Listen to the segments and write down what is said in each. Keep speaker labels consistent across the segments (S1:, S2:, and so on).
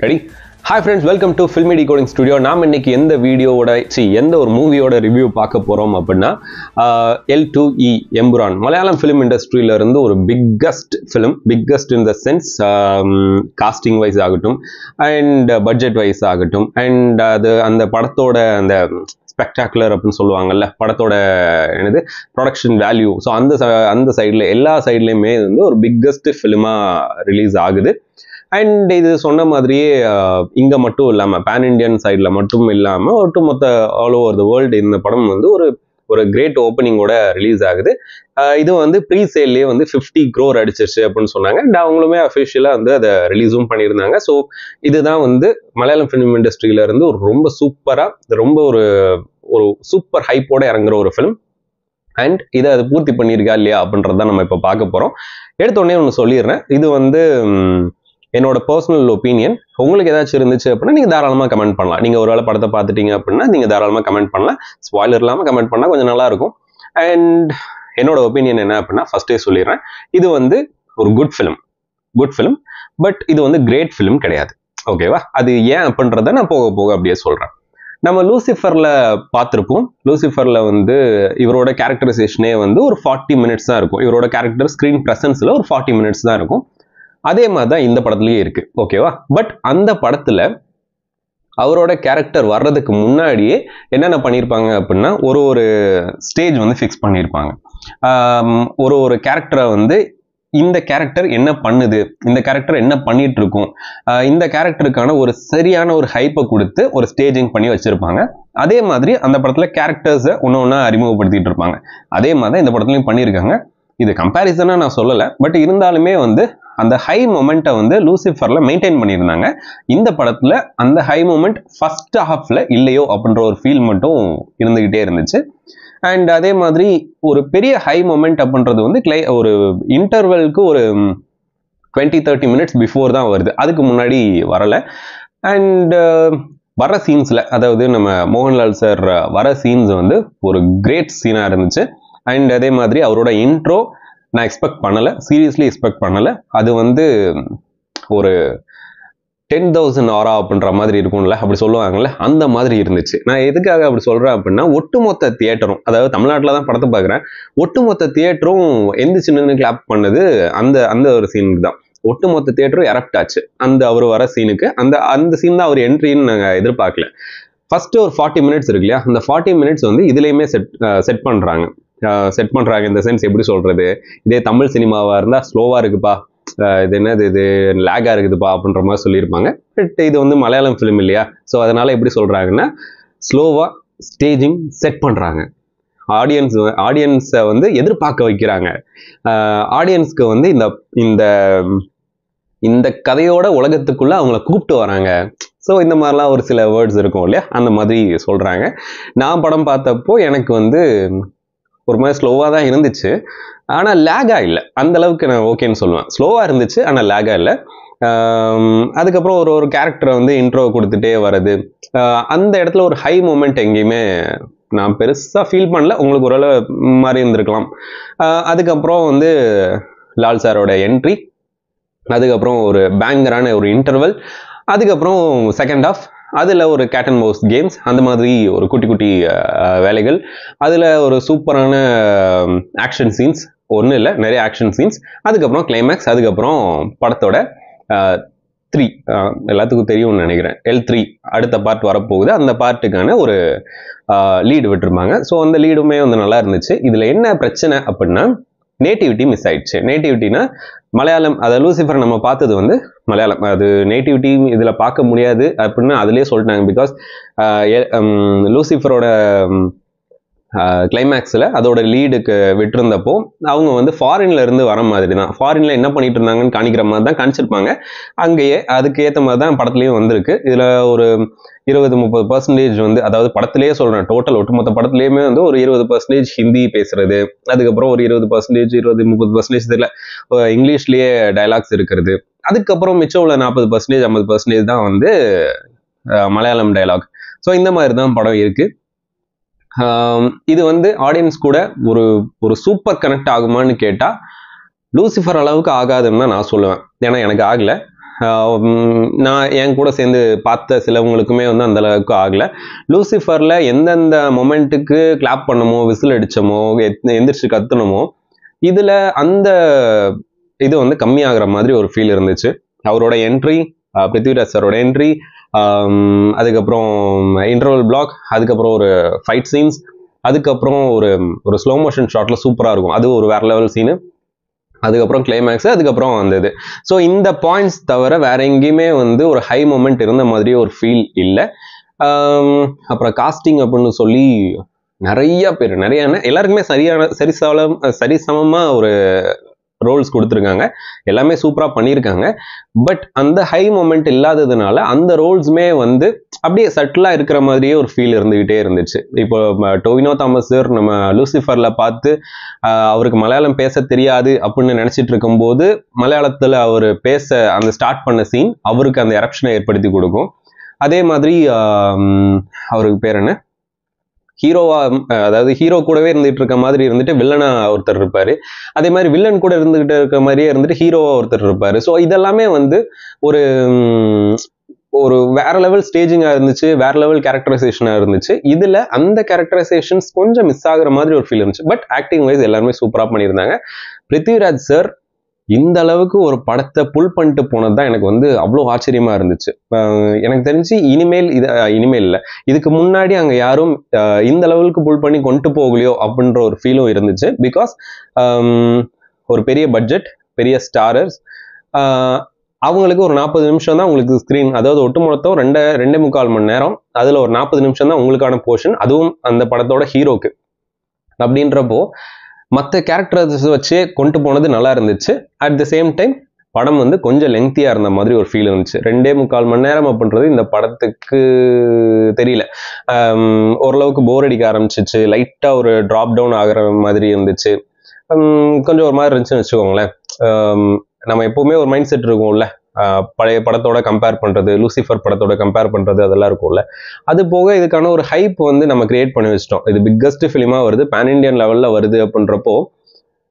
S1: Ready? Hi friends, welcome to Filmy Decoding Studio. நாம் இன்னைக்கு எந்த வீடியோவோட எந்த ஒரு மூவியோட ரிவ்யூ பார்க்க போறோம் அப்படின்னா L2E எம்புரான் மலையாளம் ஃபிலிம் இண்டஸ்ட்ரியில இருந்து ஒரு biggest in the sense casting wise ஆகட்டும் அண்ட் பட்ஜெட் வைஸ் ஆகட்டும் அண்ட் அது அந்த படத்தோட அந்த ஸ்பெக்டாகுலர் அப்படின்னு சொல்லுவாங்கல்ல, படத்தோட என்னது ப்ரொடக்ஷன் வேல்யூ. ஸோ அந்த சைடில் எல்லா சைட்லேயுமே வந்து ஒரு பிக்கஸ்ட் ஃபிலிமாக ரிலீஸ் ஆகுது. அண்ட் இது சொன்ன மாதிரியே இங்கே மட்டும் இல்லாமல் பேன் இண்டியன் சைடில் மட்டும் இல்லாமல் ஒட்டுமொத்த ஆல் ஓவர் த வேர்ல்டு இந்த படம் வந்து ஒரு கிரேட் ஓப்பனிங்கோட ரிலீஸ் ஆகுது. இது வந்து ப்ரீ சேல்லேயே வந்து 50 crore அடிச்சிருச்சு அப்படின்னு சொன்னாங்க. அண்ட் அவங்களுமே அஃபிஷியலாக வந்து அதை ரிலீஸும் பண்ணியிருந்தாங்க. ஸோ இதுதான் வந்து மலையாளம் ஃபிலிம் இண்டஸ்ட்ரியில இருந்து ரொம்ப சூப்பராக ரொம்ப ஒரு சூப்பர் ஹைப்போட இறங்குற ஒரு ஃபிலிம். அண்ட் இதை அது பூர்த்தி பண்ணியிருக்கா இல்லையா அப்படின்றத நம்ம இப்போ பார்க்க போகிறோம். எடுத்தோடனே ஒன்று சொல்லிடுறேன், இது வந்து என்னோட பர்சனல் ஒப்பீனியன். உங்களுக்கு ஏதாச்சும் இருந்துச்சு அப்படின்னா நீங்கள் தாராளமாக கமெண்ட் பண்ணலாம். நீங்கள் ஒரு வேளை படத்தை பார்த்துட்டீங்க அப்படின்னா நீங்கள் தாராளமாக கமெண்ட் பண்ணலாம். ஸ்பாய்லர் இல்லாமல் கமெண்ட் பண்ணால் கொஞ்சம் நல்லா இருக்கும். அண்ட் என்னோட ஒப்பீனியன் என்ன அப்படின்னா ஃபர்ஸ்டே சொல்லிடுறேன், இது வந்து ஒரு குட் ஃபிலிம் பட் இது வந்து கிரேட் ஃபிலிம் கிடையாது. ஓகேவா? அது ஏன் அப்படின்றத நான் போக போக அப்படியே சொல்கிறேன். நம்ம லூசிஃபரில் பார்த்துருப்போம். லூசிஃபரில் வந்து இவரோட கேரக்டரைசேஷனே வந்து ஒரு 40 minutes தான் இருக்கும். இவரோட கேரக்டர் ஸ்க்ரீன் ப்ரெசன்ஸில் ஒரு 40 minutes தான் இருக்கும். அதே மாதிரி தான் இந்த படத்துலயே இருக்கு. ஓகேவா? பட் அந்த படத்துல அவரோட கேரக்டர் வர்றதுக்கு முன்னாடியே என்னென்ன பண்ணியிருப்பாங்க அப்படின்னா ஒரு ஸ்டேஜ் வந்து ஃபிக்ஸ் பண்ணியிருப்பாங்க. ஒரு கேரக்டரை வந்து இந்த கேரக்டர் என்ன பண்ணுது, இந்த கேரக்டர் என்ன பண்ணிட்டு இருக்கும், இந்த கேரக்டருக்கான ஒரு சரியான ஒரு ஹைப்பை கொடுத்து ஒரு ஸ்டேஜிங் பண்ணி வச்சிருப்பாங்க. அதே மாதிரி அந்த படத்துல கேரக்டர்ஸை ஒன்று அறிமுகப்படுத்திட்டு இருப்பாங்க. அதே மாதிரி தான் இந்த படத்துலையும் பண்ணியிருக்காங்க. இது கம்பேரிசனாக நான் சொல்லலை, பட் இருந்தாலுமே வந்து அந்த ஹை மொமெண்ட்டை வந்து லூசிஃபர்ல மெயின்டைன் பண்ணியிருந்தாங்க. இந்த படத்துல அந்த ஹை மொமெண்ட் ஃபர்ஸ்ட் ஹாஃப்ல இல்லையோ அப்படின்ற ஒரு ஃபீல் மட்டும் இருந்துகிட்டே இருந்துச்சு. அண்ட் அதே மாதிரி ஒரு பெரிய ஹை மொமெண்ட் அப்படின்றது வந்து ஒரு இன்டர்வெலுக்கு ஒரு 20-30 minutes பிஃபோர் தான் வருது, அதுக்கு முன்னாடி வரலை. அண்ட் வர சீன்ஸ்ல, அதாவது நம்ம மோகன்லால் சார் வர சீன்ஸ் வந்து ஒரு கிரேட் சீனாக இருந்துச்சு. அண்ட் அதே மாதிரி அவரோட இன்ட்ரோ நான் சீரியஸ்லி எக்ஸ்பெக்ட் பண்ணலை. அது வந்து ஒரு 10,000 ஆரா அப்படின்ற மாதிரி இருக்கும்ல, அப்படி சொல்லுவாங்கல்ல, அந்த மாதிரி இருந்துச்சு. நான் எதுக்காக அப்படி சொல்றேன் அப்படின்னா, ஒட்டுமொத்த தியேட்டரும், அதாவது தமிழ்நாட்டில் தான் படத்தை பார்க்குறேன், ஒட்டுமொத்த தியேட்டரும் எந்திரிச்சு நின்று கிளாப் பண்ணது அந்த ஒரு சீனுக்கு தான். ஒட்டுமொத்த தியேட்டரும் எரப்ட் ஆச்சு அவர் வர சீனுக்கு. அந்த சீன் தான் அவர் என்ட்ரின்னு நாங்கள் எதிர்பார்க்கல. ஃபர்ஸ்ட் ஒரு 40 minutes இருக்கு இல்லையா, அந்த 40 minutes வந்து இதுலேயுமே செட் பண்ணுறாங்க. இந்த சென்ஸ் எப்படி சொல்றது, இதே தமிழ் சினிமாவா இருந்தா ஸ்லோவா இருக்குப்பா, இது என்னது இது லேகா இருக்குதுப்பா அப்படின்ற மாதிரி சொல்லியிருப்பாங்க. பட் இது வந்து மலையாளம் ஃபிலிம் இல்லையா, ஸோ அதனால எப்படி சொல்றாங்கன்னா ஸ்லோவா ஸ்டேஜிங் செட் பண்றாங்க. ஆடியன்ஸை வந்து எதிர்பார்க்க வைக்கிறாங்க. ஆடியன்ஸ்க்கு வந்து இந்த கதையோட உலகத்துக்குள்ள அவங்கள கூப்பிட்டு வராங்க. ஸோ இந்த மாதிரிலாம் ஒரு சில வேர்ட்ஸ் இருக்கும் இல்லையா, அந்த மாதிரி சொல்றாங்க. நான் படம் பார்த்தப்போ எனக்கு வந்து ஒரு மாதிரி ஸ்லோவாக தான் இருந்துச்சு, ஆனால் லேகா இல்லை. அந்த அளவுக்கு நான் ஓகேன்னு சொல்லுவேன். ஸ்லோவாக இருந்துச்சு ஆனால் லேகா இல்லை. அதுக்கப்புறம் ஒரு கேரக்டரை வந்து இன்ட்ரோ கொடுத்துட்டே வர்றது, அந்த இடத்துல ஒரு ஹை மூமெண்ட் எங்கேயுமே நான் பெருசாக ஃபீல் பண்ணல. உங்களுக்கு ஒரு மாதிரி இருந்திருக்கலாம். அதுக்கப்புறம் வந்து லால் சாரோட என்ட்ரி, அதுக்கப்புறம் ஒரு பேங்கரான ஒரு இன்டர்வல், அதுக்கப்புறம் செகண்ட் ஹாஃப், அதில் ஒரு கேட் அண்ட் மவுஸ் கேம்ஸ், அந்த மாதிரி ஒரு குட்டி வேலைகள், அதில் ஒரு சூப்பரான ஆக்ஷன் சீன்ஸ், ஒன்றும் இல்லை நிறைய ஆக்ஷன் சீன்ஸ், அதுக்கப்புறம் கிளைமேக்ஸ், அதுக்கப்புறம் படத்தோட 3 எல்லாத்துக்கும் தெரியும்னு நினைக்கிறேன், L3 அடுத்த பார்ட் வரப்போகுது. அந்த பார்ட்டுக்கான ஒரு லீடு விட்டுருப்பாங்க. ஸோ அந்த லீடுமே வந்து நல்லா இருந்துச்சு. இதில் என்ன பிரச்சனை அப்படின்னா, நேட்டிவிட்டி மிஸ் ஆயிடுச்சு. நேட்டிவிட்டினா மலையாளம், அதை லூசிஃபர் நம்ம பார்த்தது வந்து மலையாளம், அது நேட்டிவிட்டி இதில் பார்க்க முடியாது அப்படின்னு அதுலேயே சொல்லிட்டாங்க. பிகாஸ் லூசிஃபரோட கிளைமேக்ஸில் அதோட லீடுக்கு விட்டுருந்தப்போ அவங்க வந்து ஃபாரின்ல இருந்து வர மாதிரி தான், ஃபாரின்ல என்ன பண்ணிட்டு இருந்தாங்கன்னு காணிக்கிற மாதிரி தான் காணிச்சிருப்பாங்க. அங்கேயே அதுக்கு ஏற்ற மாதிரி தான் படத்துலையும் வந்திருக்கு. இதில் ஒரு 20-30% வந்து, அதாவது படத்திலேயே சொல்றேன், டோட்டல் ஒட்டுமொத்த படத்துலேயுமே வந்து ஒரு 20% ஹிந்தி பேசுறது, அதுக்கப்புறம் ஒரு 20%, 20-30% இதில் இங்கிலீஷ்லேயே டைலாக்ஸ் இருக்கிறது, அதுக்கப்புறம் மிச்சம் உள்ள 40%, 50% தான் வந்து மலையாளம் டைலாக். ஸோ இந்த மாதிரி தான் படம் இருக்கு. இது வந்து ஆடியன்ஸ் கூட ஒரு சூப்பர் கனெக்ட் ஆகுமான்னு கேட்டால் லூசிஃபர் அளவுக்கு ஆகாதுன்னு தான் நான் சொல்லுவேன். ஏன்னா எனக்கு ஆகலை. நான் என் கூட சேர்ந்து பார்த்த சிலவங்களுக்குமே வந்து அந்த அளவுக்கு ஆகலை. லூசிஃபரில் எந்தெந்த மொமெண்ட்டுக்கு கிளாப் பண்ணமோ, விசில் அடித்தமோ, எந்திரிச்சு கத்துனமோ, இதில் அந்த இது வந்து கம்மியாகிற மாதிரி ஒரு ஃபீல் இருந்துச்சு. அவரோட என்ட்ரி, பிருத்விராஜ் சாரோட என்ட்ரி, அதுக்கப்புறம் இன்டர்வல் பிளாக், அதுக்கப்புறம் ஒரு ஃபைட் சீன்ஸ், அதுக்கப்புறம் ஒரு ஸ்லோ மோஷன் ஷாட்டில் சூப்பராக இருக்கும், அது ஒரு வேற லெவல் சீனு, அதுக்கப்புறம் கிளைமேக்ஸ், அதுக்கப்புறம் அந்த இது. ஸோ இந்த பாயிண்ட்ஸ் தவிர வேற எங்கேயுமே வந்து ஒரு ஹை மொமெண்ட் இருந்த மாதிரியே ஒரு ஃபீல் இல்லை. அப்புறம் காஸ்டிங் அப்படின்னு சொல்லி நிறைய பேர் எல்லாருக்குமே சரிசமமாக ஒரு ரோல்ஸ் கொடுத்துருக்காங்க, எல்லாமே சூப்பராக பண்ணியிருக்காங்க. பட் அந்த ஹை மொமெண்ட் இல்லாததுனால அந்த ரோல்ஸுமே வந்து அப்படியே சட்டிலாக இருக்கிற மாதிரியே ஒரு ஃபீல் இருந்துகிட்டே இருந்துச்சு. இப்போ டொவினோ தாமஸ் சார் நம்ம லூசிஃபரில் பார்த்து அவருக்கு மலையாளம் பேச தெரியாது அப்படின்னு நினச்சிட்டு இருக்கும்போது மலையாளத்தில் அவர் பேச அந்த ஸ்டார்ட் பண்ண சீன் அவருக்கு அந்த எரப்ஷனை ஏற்படுத்தி கொடுக்கும். அதே மாதிரி அவருக்கு பேர் என்ன, ஹீரோவா, அதாவது ஹீரோ கூடவே இருந்துட்டு இருக்க மாதிரி இருந்துட்டு வில்லனா ஒருத்தர் இருப்பாரு, அதே மாதிரி வில்லன் கூட இருந்துகிட்டு இருக்க மாதிரியே இருந்துட்டு ஹீரோவா ஒருத்தர் இருப்பாரு. ஸோ இதெல்லாமே வந்து ஒரு ஒரு வேற லெவல் ஸ்டேஜிங்கா இருந்துச்சு, வேற லெவல் கேரக்டரைசேஷனா இருந்துச்சு. இதுல அந்த கேரக்டரைசேஷன்ஸ் கொஞ்சம் மிஸ் ஆகுற மாதிரி ஒரு ஃபீல் இருந்துச்சு. பட் ஆக்டிங் வைஸ் எல்லாருமே சூப்பரா பண்ணியிருந்தாங்க. பிருத்விராஜ் சார் இந்த அளவுக்கு ஒரு படத்தை புல் பண்ணிட்டு போனது தான் எனக்கு வந்து அவ்வளோ ஆச்சரியமா இருந்துச்சு. எனக்கு தெரிஞ்சு இனிமேல் இல்லை, இதுக்கு முன்னாடி அங்கே யாரும் இந்த லெவலுக்கு புல் பண்ணி கொண்டு போகலையோ அப்படின்ற ஒரு ஃபீலும் இருந்துச்சு. பிகாஸ் ஒரு பெரிய பட்ஜெட், பெரிய ஸ்டாரர்ஸ், அவங்களுக்கு ஒரு 40 நிமிஷம் தான் உங்களுக்கு ஸ்க்ரீன், அதாவது ஒட்டுமொத்தம் 2.25 மணி நேரம், அதில் ஒரு 40 நிமிஷம் தான் உங்களுக்கான போர்ஷன், அதுவும் அந்த படத்தோட ஹீரோக்கு. அப்படின்றப்போ மற்ற கேரக்டர்ஸ் வச்சே கொண்டு போனது நல்லா இருந்துச்சு. அட் த சேம் டைம் படம் வந்து கொஞ்சம் லெங்க்தியாக இருந்த மாதிரி ஒரு ஃபீல் இருந்துச்சு. 2.25 மணி நேரம் அப்படின்றது இந்த படத்துக்கு தெரியல, ஓரளவுக்கு போர் அடிக்க ஆரம்பிச்சிச்சு, லைட்டாக ஒரு ட்ராப் டவுன் ஆகிற மாதிரி இருந்துச்சு, கொஞ்சம் ஒரு மாதிரி இருந்துச்சுன்னு வச்சுக்கோங்களேன். நம்ம எப்போவுமே ஒரு மைண்ட் செட் இருக்கும்ல, பழைய படத்தோட கம்பேர் பண்ணுறது, லூசிஃபர் படத்தோட கம்பேர் பண்ணுறது, அதெல்லாம் இருக்கும்ல. அது போக இதுக்கான ஒரு ஹைப் வந்து நம்ம கிரியேட் பண்ணி வச்சிட்டோம். இது பிக்கஸ்ட் ஃபிலிமாக வருது, பேன் இண்டியன் லெவலில் வருது அப்படின்றப்போ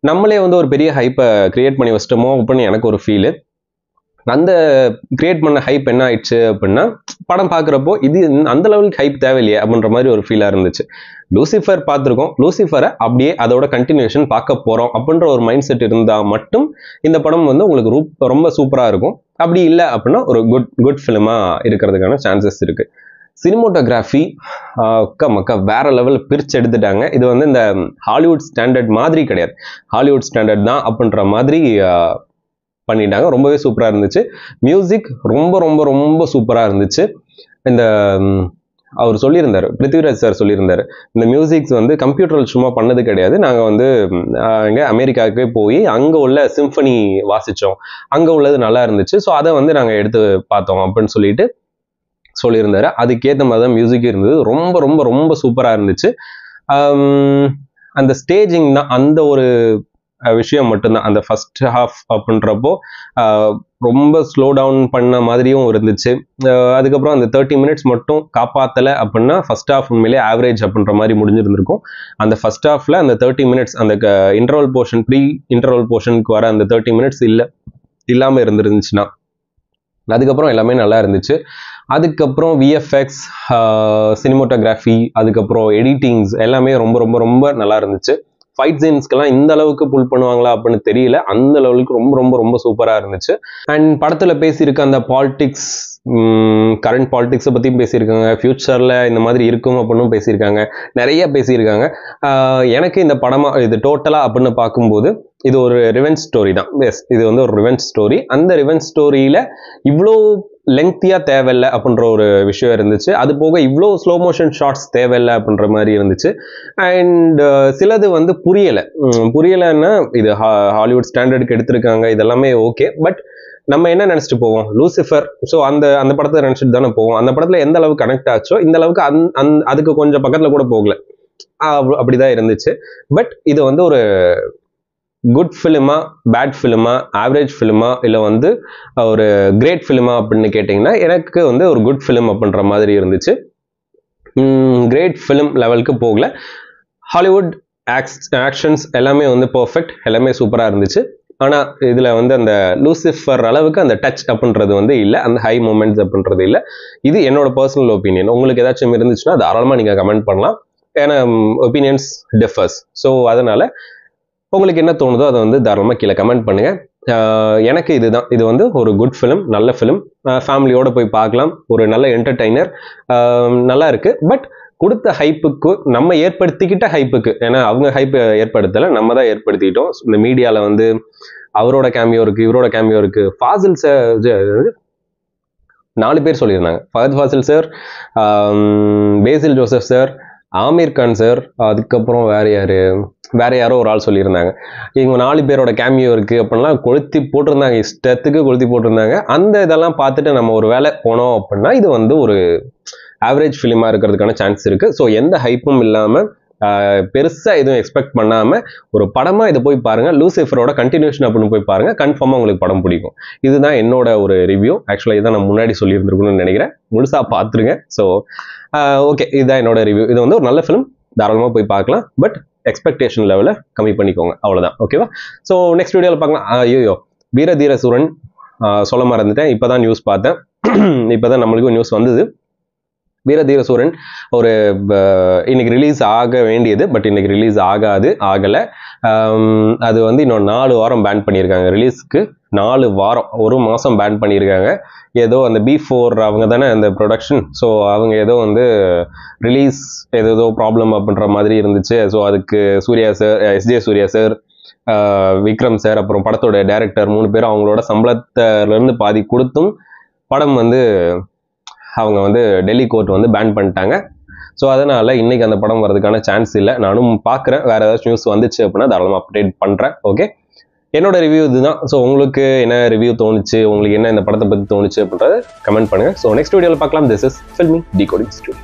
S1: நம்மளே வந்து ஒரு பெரிய ஹைப்பை கிரியேட் பண்ணி வச்சிட்டோமோ அப்படின்னு எனக்கு ஒரு ஃபீலு. அந்த கிரியேட் பண்ண ஹைப் என்ன ஆயிடுச்சு அப்படின்னா, படம் பார்க்குறப்போ இது அந்த லெவலுக்கு ஹைப் தேவையில்லையே அப்படின்ற மாதிரி ஒரு ஃபீலாக இருந்துச்சு. லூசிஃபர் பார்த்துருக்கோம், லூசிஃபரை அப்படியே அதோட கண்டினியூஷன் பார்க்க போகிறோம் அப்படின்ற ஒரு மைண்ட் செட் இருந்தால் மட்டும் இந்த படம் வந்து உங்களுக்கு ரொம்ப சூப்பராக இருக்கும். அப்படி இல்லை அப்படின்னா ஒரு குட் ஃபிலிமாக இருக்கிறதுக்கான சான்சஸ் இருக்குது. சினிமோட்டோகிராஃபி மக்கா வேற லெவலில் பிரித்து எடுத்துட்டாங்க. இது வந்து இந்த ஹாலிவுட் ஸ்டாண்டர்ட் மாதிரி கிடையாது, ஹாலிவுட் ஸ்டாண்டர்ட் தான் அப்படின்ற மாதிரி பண்ணிட்டாங்க. ரொம்பவே சூப்பராக இருந்துச்சு. மியூசிக் ரொம்ப ரொம்ப ரொம்ப சூப்பராக இருந்துச்சு. இந்த அவர் சொல்லியிருந்தார், பிருத்விராஜ் சார் சொல்லியிருந்தார், இந்த மியூசிக்ஸ் வந்து கம்ப்யூட்டரில் சும்மா பண்ணது கிடையாது, நாங்கள் வந்து இங்கே அமெரிக்காவுக்கு போய் அங்கே உள்ள சிம்பனி வாசித்தோம், அங்கே உள்ளது நல்லா இருந்துச்சு, ஸோ அதை வந்து நாங்கள் எடுத்து பார்த்தோம் அப்படின்னு சொல்லியிருந்தாரு. அதுக்கேற்ற மாதிரி தான் மியூசிக் இருந்தது. ரொம்ப ரொம்ப ரொம்ப சூப்பராக இருந்துச்சு. அந்த ஸ்டேஜிங் தான், அந்த ஒரு விஷயம் மட்டும்தான். அந்த ஃபர்ஸ்ட் ஹாஃப் அப்படின்றப்போ ரொம்ப ஸ்லோ டவுன் பண்ண மாதிரியும் இருந்துச்சு. அதுக்கப்புறம் அந்த 30 மினிட்ஸ் மட்டும் காப்பாற்றலை அப்படின்னா ஃபர்ஸ்ட் ஹாஃப் உண்மையிலே ஆவரேஜ் அப்படின்ற மாதிரி முடிஞ்சிருந்திருக்கும். அந்த ஃபர்ஸ்ட் ஹாஃபில் அந்த 30 மினிட்ஸ், அந்த இன்டர்வல் போர்ஷன், ப்ரீ இன்டர்வல் போர்ஷனுக்கு வர அந்த 30 மினிட்ஸ் இல்லாமல் இருந்துருந்துச்சுன்னா, அதுக்கப்புறம் எல்லாமே நல்லா இருந்துச்சு. அதுக்கப்புறம் விஎஃப்எக்ஸ், சினிமோட்டோகிராஃபி, அதுக்கப்புறம் எடிட்டிங்ஸ் எல்லாமே ரொம்ப ரொம்ப ரொம்ப நல்லா இருந்துச்சு. ஃபைட் சீன்ஸ்க்கெல்லாம் இந்த அளவுக்கு புல் பண்ணுவாங்களா அப்படின்னு தெரியல, அந்த லெவலுக்கு ரொம்ப ரொம்ப ரொம்ப சூப்பராக இருந்துச்சு. அண்ட் படத்தில் பேசியிருக்க அந்த பாலிடிக்ஸ், கரண்ட் பாலிடிக்ஸை பற்றியும் பேசியிருக்காங்க, ஃப்யூச்சரில் இந்த மாதிரி இருக்கும் அப்படின்னு பேசியிருக்காங்க, நிறைய பேசியிருக்காங்க. எனக்கு இந்த படமாக இது டோட்டலாக அப்படின்னு பார்க்கும்போது இது ஒரு ரிவெஞ்ச் ஸ்டோரி தான். எஸ், இது வந்து ஒரு ரிவெஞ்ச் ஸ்டோரி. அந்த ரிவெஞ்ச் ஸ்டோரியில் இவ்வளோ லெங்க்தியாக தேவையில்லை அப்படின்ற ஒரு விஷயம் இருந்துச்சு. அது போக இவ்வளோ ஸ்லோ மோஷன் ஷார்ட்ஸ் தேவையில்லை அப்படின்ற மாதிரி இருந்துச்சு. அண்ட் சிலது வந்து புரியலைன்னா இது ஹாலிவுட் ஸ்டாண்டர்டுக்கு எடுத்திருக்காங்க, இதெல்லாமே ஓகே. பட் நம்ம என்ன நினச்சிட்டு போவோம், லூசிஃபர், ஸோ அந்த படத்தை நினச்சிட்டு தானே போவோம். அந்த படத்தில் எந்த அளவுக்கு கனெக்ட் ஆச்சோ இந்த அளவுக்கு அதுக்கு கொஞ்சம் பக்கத்தில் கூட போகல, அப்படிதான் இருந்துச்சு. பட் இது வந்து ஒரு குட் ஃபிலிமா, பேட் ஃபிலிமா, ஆவரேஜ் ஃபிலிமா, இல்லை வந்து ஒரு கிரேட் ஃபிலிமா அப்படின்னு கேட்டிங்கன்னா எனக்கு வந்து ஒரு குட் ஃபிலிம் அப்படின்ற மாதிரி இருந்துச்சு. கிரேட் ஃபிலிம் லெவலுக்கு போகல. ஹாலிவுட் ஆக்ஷன்ஸ் எல்லாமே வந்து பர்ஃபெக்ட், எல்லாமே சூப்பராக இருந்துச்சு. ஆனால் இதில் வந்து அந்த லூசிஃபர் அளவுக்கு அந்த டச் அப்படின்றது வந்து இல்லை, அந்த ஹை மூமெண்ட்ஸ் அப்படின்றது இல்லை. இது என்னோட பர்சனல் ஒப்பீனியன். உங்களுக்கு ஏதாச்சும் இருந்துச்சுன்னா தாராளமாக நீங்கள் கமெண்ட் பண்ணலாம். ஏன்னா ஒப்பீனியன்ஸ் டிஃபர்ஸ். ஸோ அதனால் உங்களுக்கு என்ன தோணுதோ அதை வந்து தாராளமாக கீழே கமெண்ட் பண்ணுங்கள். எனக்கு இதுதான், இது வந்து ஒரு குட் ஃபிலிம், நல்ல ஃபிலிம், ஃபேமிலியோடு போய் பார்க்கலாம், ஒரு நல்ல என்டர்டெய்னர், நல்லா இருக்குது. பட் கொடுத்த ஹைப்புக்கு, நம்ம ஏற்படுத்திக்கிட்ட ஹைப்புக்கு, ஏன்னா அவங்க ஹைப் ஏற்படுத்தலை, நம்ம தான் ஏற்படுத்திக்கிட்டோம். இந்த மீடியாவில் வந்து அவரோட கேமியோ இருக்குது, இவரோட கேமியோ இருக்குது. ஃபாசில் சார் 4 பேர் சொல்லியிருந்தாங்க. Fahadh Faasil sir, Basil Joseph sir, Aamir Khan sir, அதுக்கப்புறம் வேற யாரோ ஒரு ஆள் சொல்லியிருந்தாங்க. இவங்க 4 பேரோட கேமியோ இருக்குது அப்படின்லாம் கொளுத்தி போட்டிருந்தாங்க, இஷ்டத்துக்கு கொளுத்தி போட்டிருந்தாங்க. அந்த இதெல்லாம் பார்த்துட்டு நம்ம ஒரு வேலை போனோம் அப்படின்னா இது வந்து ஒரு ஆவரேஜ் ஃபிலிமாக இருக்கிறதுக்கான சான்ஸ் இருக்குது. ஸோ எந்த ஹைப்பும் இல்லாமல், பெருசாக எதுவும் எக்ஸ்பெக்ட் பண்ணாமல் ஒரு படமாக இதை போய் பாருங்கள். லூசிஃபரோட கண்டினியூஷன் அப்படின்னு போய் பாருங்கள், கன்ஃபார்மாக உங்களுக்கு படம் பிடிக்கும். இதுதான் என்னோட ஒரு ரிவ்யூ. ஆக்சுவலாக இதான் நான் முன்னாடி சொல்லியிருந்துருக்கணும்னு நினைக்கிறேன். முழுசாக பார்த்துருங்க. ஸோ ஓகே, இதுதான் என்னோட ரிவ்யூ. இது வந்து ஒரு நல்ல ஃபிலிம், தாராளமாக போய் பார்க்கலாம். பட் எக்ஸ்பெக்டேஷன் லெவலை கம்மி பண்ணிக்கோங்க, அவ்வளோதான். ஓகேவா? ஸோ நெக்ஸ்ட் வீடியோவில் பார்க்கலாம். ஐயோ, வீரதீர சூரன் சொல்ல மறந்துட்டேன். இப்போ தான் நியூஸ் பார்த்தேன். இப்போ தான் நம்மளுக்கும் நியூஸ் வந்தது. வீரதீர சூரன் ஒரு இன்னைக்கு ரிலீஸ் ஆக வேண்டியது, பட் இன்னைக்கு ரிலீஸ் ஆகலை. அது வந்து இன்னும் 4 வாரம் பேன் பண்ணியிருக்காங்க. ரிலீஸ்க்கு 4 வாரம், 1 மாதம் பேன் பண்ணியிருக்காங்க. ஏதோ அந்த B4 அவங்க தானே அந்த ப்ரொடக்ஷன். ஸோ அவங்க ஏதோ வந்து ரிலீஸ் ஏதோ ப்ராப்ளம் அப்படின்ற மாதிரி இருந்துச்சு. ஸோ அதுக்கு Suriya sir, SJ Suriya sir, Vikram sir, அப்புறம் படத்தோட டைரக்டர் 3 பேரும் அவங்களோட சம்பளத்திலேருந்து பாதி கொடுத்தும் படம் வந்து அவங்க வந்து டெல்லி கோர்ட் வந்து பேன் பண்ணிட்டாங்க. ஸோ அதனால் இன்றைக்கி அந்த படம் வரதுக்கான சான்ஸ் இல்லை. நானும் பார்க்குறேன், வேறு ஏதாச்சும் நியூஸ் வந்துச்சு அப்படின்னா தாராளமாக அப்டேட் பண்ணுறேன். ஓகே, என்னோட ரிவ்யூ இதுதான். ஸோ உங்களுக்கு என்ன ரிவ்யூ தோணுச்சு, உங்களுக்கு என்ன இந்த படத்தை பற்றி தோணுச்சு அப்படின்றத கமெண்ட் பண்ணுங்கள். ஸோ நெக்ஸ்ட் வீடியோவில் பார்க்கலாம். This is filmi decoding studio.